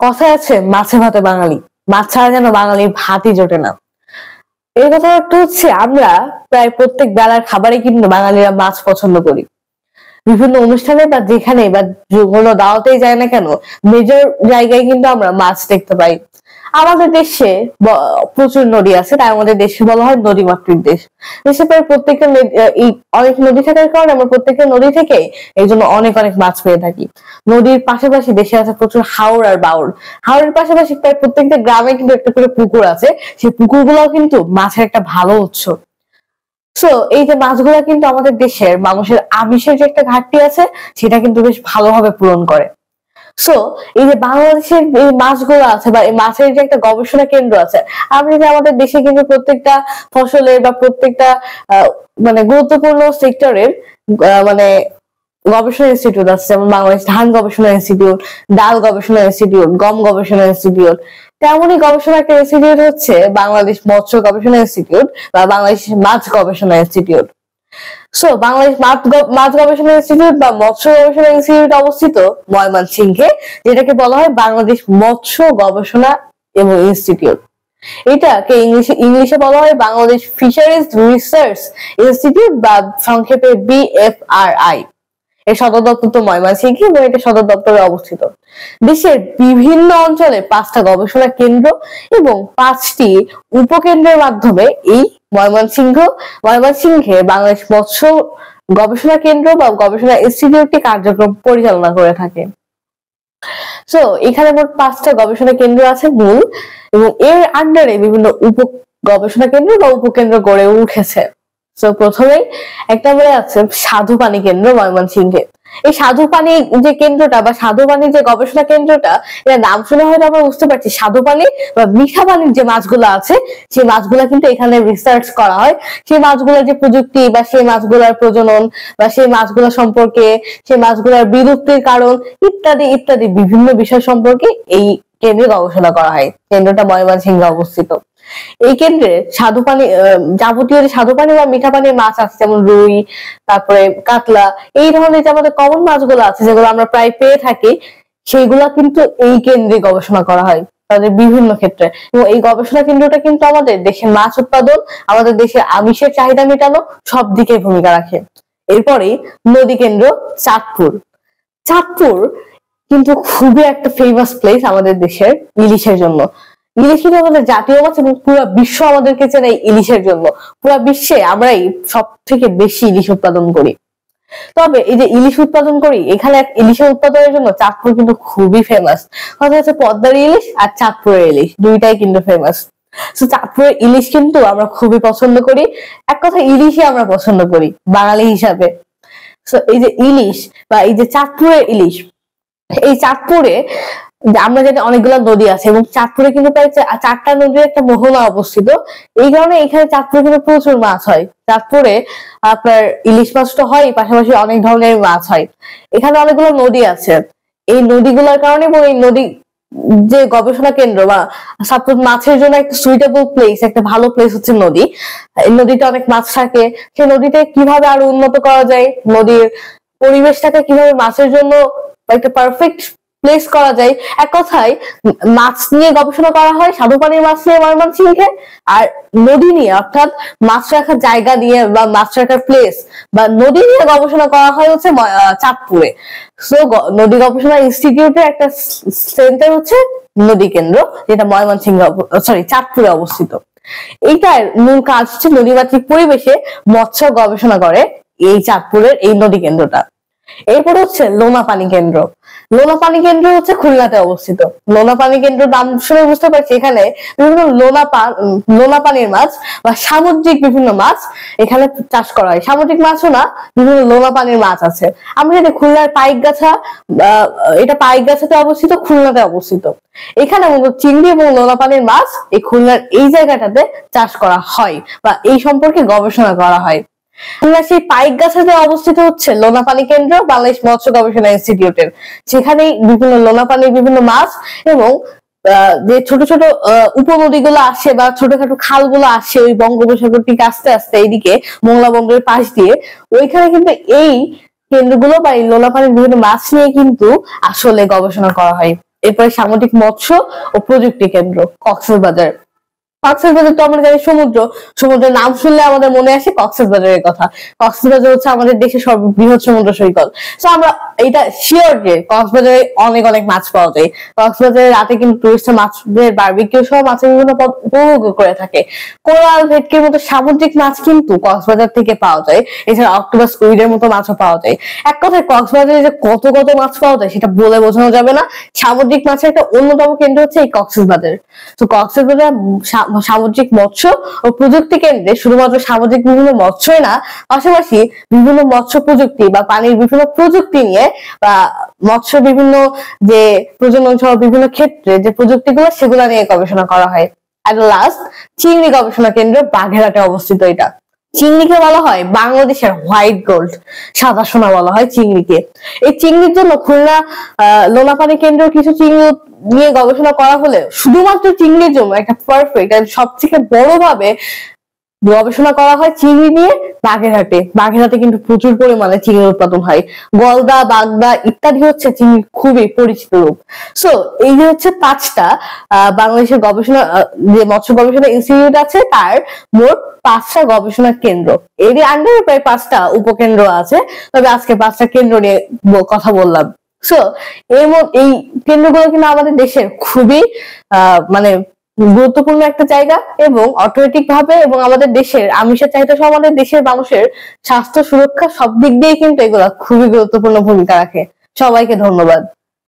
কথায় আছে মাছে ভাতে বাঙালি, মাছ ছাড়া যেন বাঙালির ভাতই জোটে না। এই কথা একটা হচ্ছে আমরা প্রায় প্রত্যেক বেলার খাবারে কিন্তু বাঙালিরা মাছ পছন্দ করি। বিভিন্ন অনুষ্ঠানে বা যেখানে বা কোনো দাওয়াতেই যায় না কেন, মেজর জায়গায় কিন্তু আমরা মাছ দেখতে পাই। আমাদের দেশে প্রচুর নদী আছে, তাই আমাদের দেশকে বলা হয় নদীমাতৃক দেশ। দেশে প্রায় প্রত্যেকটা অনেক নদী থাকার কারণে আমরা প্রত্যেকটা নদী থেকে এই জন্য অনেক অনেক মাছ পেয়ে থাকি। নদীর পাশাপাশি দেশে আছে প্রচুর হাওর আর বাউর। হাওরের পাশাপাশি প্রায় প্রত্যেকটা গ্রামে কিন্তু একটা করে পুকুর আছে, সেই পুকুরগুলোও কিন্তু মাছের একটা ভালো উৎস। সো এই যে মাছগুলা কিন্তু আমাদের দেশের মানুষের আমিষের যে একটা ঘাটতি আছে সেটা কিন্তু বেশ ভালোভাবে পূরণ করে। সো এই যে বাংলাদেশের এই মাছগুলো আছে বা এই মাছের যে একটা গবেষণা কেন্দ্র আছে, আমরা যে আমাদের দেশে কিন্তু প্রত্যেকটা ফসলের বা প্রত্যেকটা মানে গুরুত্বপূর্ণ সেক্টরের মানে গবেষণা ইনস্টিটিউট আছে, যেমন বাংলাদেশ ধান গবেষণা ইনস্টিটিউট, ডাল গবেষণা ইনস্টিটিউট, গম গবেষণা ইনস্টিটিউট। তেমনই গবেষণা একটা ইনস্টিটিউট হচ্ছে বাংলাদেশ মৎস্য গবেষণা ইনস্টিটিউট বা বাংলাদেশ মাছ গবেষণা ইনস্টিটিউট। সো বাংলাদেশ মাছ গবেষণা ইনস্টিটিউট বা মৎস্য গবেষণা ইনস্টিটিউট অবস্থিত ময়মনসিংহে, যেটাকে বলা হয় বাংলাদেশ মৎস্য গবেষণা এবং ইনস্টিটিউট। এটাকে ইংলিশে বলা হয় বাংলাদেশ ফিশারিজ রিসার্চ ইনস্টিটিউট বা সংক্ষেপে BFRI। এর সদর দপ্তর তো ময়মনসিংহে এবং এটা সদর দপ্তরে অবস্থিত। দেশের বিভিন্ন অঞ্চলে 5টা গবেষণা কেন্দ্র এবং 5টি উপকেন্দ্রের মাধ্যমে এই ময়মনসিংহে বাংলাদেশ মৎস্য গবেষণা কেন্দ্র বা গবেষণা ইনস্টিটিউটটি কার্যক্রম পরিচালনা করে থাকে। সো এখানে মোট 5টা গবেষণা কেন্দ্র আছে মূল, এবং এর আন্ডারে বিভিন্ন গবেষণা কেন্দ্র বা উপকেন্দ্র গড়ে উঠেছে। তো প্রথমেই একটা বলে আছে স্বাদু পানি কেন্দ্র ময়মনসিংহে। এই স্বাদু পানি যে কেন্দ্রটা বা স্বাদু পানির যে গবেষণা কেন্দ্রটা, এর নাম শুনে হয়তো আমরা বুঝতে পারছি স্বাদু পানি বা মিঠা পানির যে মাছগুলো আছে সেই মাছগুলা কিন্তু এখানে রিসার্চ করা হয়। সেই মাছগুলোর যে প্রযুক্তি বা সেই মাছগুলোর প্রজনন বা সেই মাছগুলো সম্পর্কে, সেই মাছগুলোর বিলুপ্তির কারণ ইত্যাদি ইত্যাদি বিভিন্ন বিষয় সম্পর্কে এই কেন্দ্রে গবেষণা করা হয়। কেন্দ্রটা ময়মনসিংহে অবস্থিত। এই কেন্দ্রে স্বাদু পানি যাবতীয় যে স্বাদু পানি বা মিঠা পানির মাছ আছে, যেমন রুই, তারপরে কাতলা, এই ধরনের যে আমাদের কমন মাছগুলো আছে যেগুলো আমরা প্রায় পেয়ে থাকি, সেইগুলা কিন্তু এই কেন্দ্রে গবেষণা করা হয় তাদের বিভিন্ন ক্ষেত্রে। এবং এই গবেষণা কেন্দ্রটা কিন্তু আমাদের দেশের মাছ উৎপাদন, আমাদের দেশের আমিষের চাহিদা মেটানো সব দিকে ভূমিকা রাখে। এরপরে নদী কেন্দ্র চাঁদপুর। চাঁদপুর কিন্তু খুবই একটা ফেমাস প্লেস আমাদের দেশের ইলিশের জন্য। ইলিশ কিন্তু আমাদের জাতীয় মাছ এবং পুরো বিশ্ব আমাদেরকে চেনে ইলিশের জন্য। পুরো বিশ্বে আমরাই সব থেকে বেশি ইলিশ উৎপাদন করি। তবে এই যে ইলিশ উৎপাদন করি, এখানে ইলিশের উৎপাদনের জন্য চাঁদপুর কিন্তু খুবই ফেমাস। কথা হচ্ছে পদ্মার ইলিশ আর চাঁদপুরের ইলিশ দুইটাই কিন্তু ফেমাস। তো চাঁদপুরের ইলিশ কিন্তু আমরা খুবই পছন্দ করি। এক কথা ইলিশই আমরা পছন্দ করি বাঙালি হিসাবে। তো এই যে ইলিশ বা এই যে চাঁদপুরের ইলিশ, এই চাঁদপুরে আমরা জানি অনেকগুলো নদী আছে এবং চাঁদপুরে কিন্তু প্রায় 4টা নদীর একটা মোহনা অবস্থিত। এই কারণে এখানে চাঁদপুরে কিন্তু প্রচুর মাছ হয়। চাঁদপুরে আপনার ইলিশ মাছ তো হয়, পাশাপাশি অনেক ধরনের মাছ হয়। এখানে অনেকগুলো নদী আছে। এই নদীগুলোর কারণে এবং এই নদী যে গবেষণা কেন্দ্র বা সাপোজ মাছের জন্য একটা সুইটেবল প্লেস, একটা ভালো প্লেস হচ্ছে নদী। এই নদীতে অনেক মাছ থাকে, সেই নদীতে কিভাবে আরো উন্নত করা যায়, নদীর পরিবেশটাকে কিভাবে মাছের জন্য একটা পারফেক্ট প্লেস করা যায়, এক কথায় মাছ নিয়ে গবেষণা করা হয় স্বাদু পানির মাছ নিয়ে ময়মনসিংহে, আর নদী নিয়ে অর্থাৎ মাছ রাখার জায়গা নিয়ে বা মাছ রাখার প্লেস বা নদী নিয়ে গবেষণা করা হয় হচ্ছে চাঁদপুরে। সো নদী গবেষণা ইনস্টিটিউটের একটা সেন্টার হচ্ছে নদী কেন্দ্র, যেটা চাঁদপুরে অবস্থিত। এইটার মূল কাজ হচ্ছে নদীমাতৃক পরিবেশে মৎস্য গবেষণা করে এই চাঁদপুরের এই নদী কেন্দ্রটা। এরপর হচ্ছে লোনা পানি কেন্দ্র। লোনা পানি কেন্দ্র হচ্ছে খুলনাতে অবস্থিত। লোনা পানি কেন্দ্র নাম শুনে বুঝতে পারছি এখানে বিভিন্ন লোনা পানির মাছ বা সামুদ্রিক বিভিন্ন মাছ এখানে চাষ করা হয়। সামুদ্রিক মাছও না, বিভিন্ন লোনা পানির মাছ আছে। আমরা জানি খুলনার পাইকগাছা, এটা পাইকগাছাতে অবস্থিত, খুলনাতে অবস্থিত। এখানে চিংড়ি এবং লোনা পানির মাছ এই খুলনার এই জায়গাটাতে চাষ করা হয় বা এই সম্পর্কে গবেষণা করা হয়। সেই পাইকগাছাতে অবস্থিত হচ্ছে লোনা পানি কেন্দ্র বাংলাদেশ মৎস্য গবেষণা ইনস্টিটিউটের। সেখানে বিভিন্ন লোনা পানির বিভিন্ন মাছ এবং যে ছোট ছোট উপনদীগুলো আসে বা ছোটখাটো খালগুলো আসে ওই বঙ্গোপসাগর থেকে আস্তে আস্তে এইদিকে মোংলা বন্দরের পাশ দিয়ে, ওইখানে কিন্তু এই কেন্দ্রগুলো বা এই লোনা পানির বিভিন্ন মাছ নিয়ে কিন্তু আসলে গবেষণা করা হয়। এরপরে সামুদ্রিক মৎস্য ও প্রযুক্তি কেন্দ্র কক্সবাজার। কক্সবাজার তো আমরা জানি সমুদ্রের নাম শুনলে আমাদের মনে আসে কক্সবাজারের কথা। কক্সবাজার হচ্ছে আমাদের দেশের সর্ববৃহৎ সমুদ্র সৈকত। তো আমরা এটা শিওর যে কক্সবাজারে অনেক অনেক মাছ পাওয়া যায়। কক্সবাজারে রাতে কিন্তু টুরিস্টরা মাছের বারবিকিউ সহ মাছের বিভিন্ন পদ উপভোগ করে থাকে। কোরাল, ভেটকির মতো সামুদ্রিক মাছ কিন্তু কক্সবাজার থেকে পাওয়া যায়। এছাড়া অক্টোপাস, স্কুইডের মতো মাছও পাওয়া যায়। এক কথায় কক্সবাজারে যে কত কত মাছ পাওয়া যায় সেটা বলে বোঝানো যাবে না। সামুদ্রিক মাছের একটা অন্যতম কেন্দ্র হচ্ছে এই কক্সবাজার। তো কক্সবাজার সামুদ্রিক মৎস্য ও প্রযুক্তি কেন্দ্রে শুধুমাত্র সামুদ্রিক বিভিন্ন মৎস্যই না, পাশাপাশি বিভিন্ন মৎস্য প্রযুক্তি বা পানির বিভিন্ন প্রযুক্তি নিয়ে বা মৎস্য বিভিন্ন যে প্রজনন সহ বিভিন্ন ক্ষেত্রে যে প্রযুক্তিগুলো সেগুলো নিয়ে গবেষণা করা হয়। আর লাস্ট, চিংড়ি গবেষণা কেন্দ্র বাগেরহাটে অবস্থিত। এটা চিংড়িকে বলা হয় বাংলাদেশের হোয়াইট গোল্ড, সাদা সোনা বলা হয় চিংড়িকে। এই চিংড়ির জন্য খুলনা লোনাপানি কেন্দ্র কিছু চিংড়ি নিয়ে গবেষণা করা হলে শুধুমাত্র চিংড়ির জন্য একটা পারফেক্ট সবথেকে বড় ভাবে গবেষণা করা হয় চিংড়ি নিয়ে বাগেরহাটে কিন্তু প্রচুর পরিমাণে চিংড়ির উৎপাদন হয়। গলদা, বাগদা ইত্যাদি হচ্ছে চিংড়ির খুবই পরিচিত রূপ। সো এই যে হচ্ছে 5টা বাংলাদেশের গবেষণা যে মৎস্য গবেষণা ইনস্টিটিউট আছে তার মোট 5টা গবেষণা কেন্দ্র, এরই আন্ডারে প্রায় 5টা উপকেন্দ্র আছে। তবে আজকে 5টা কেন্দ্র নিয়ে কথা বললাম। সো এই কেন্দ্রগুলো কিন্তু আমাদের দেশের খুবই মানে গুরুত্বপূর্ণ একটা জায়গা এবং অর্থনৈতিক ভাবে এবং আমাদের দেশের আমিষের চাহিদা সহ আমাদের দেশের মানুষের স্বাস্থ্য সুরক্ষা সব দিক দিয়ে কিন্তু এগুলা খুবই গুরুত্বপূর্ণ ভূমিকা রাখে। সবাইকে ধন্যবাদ।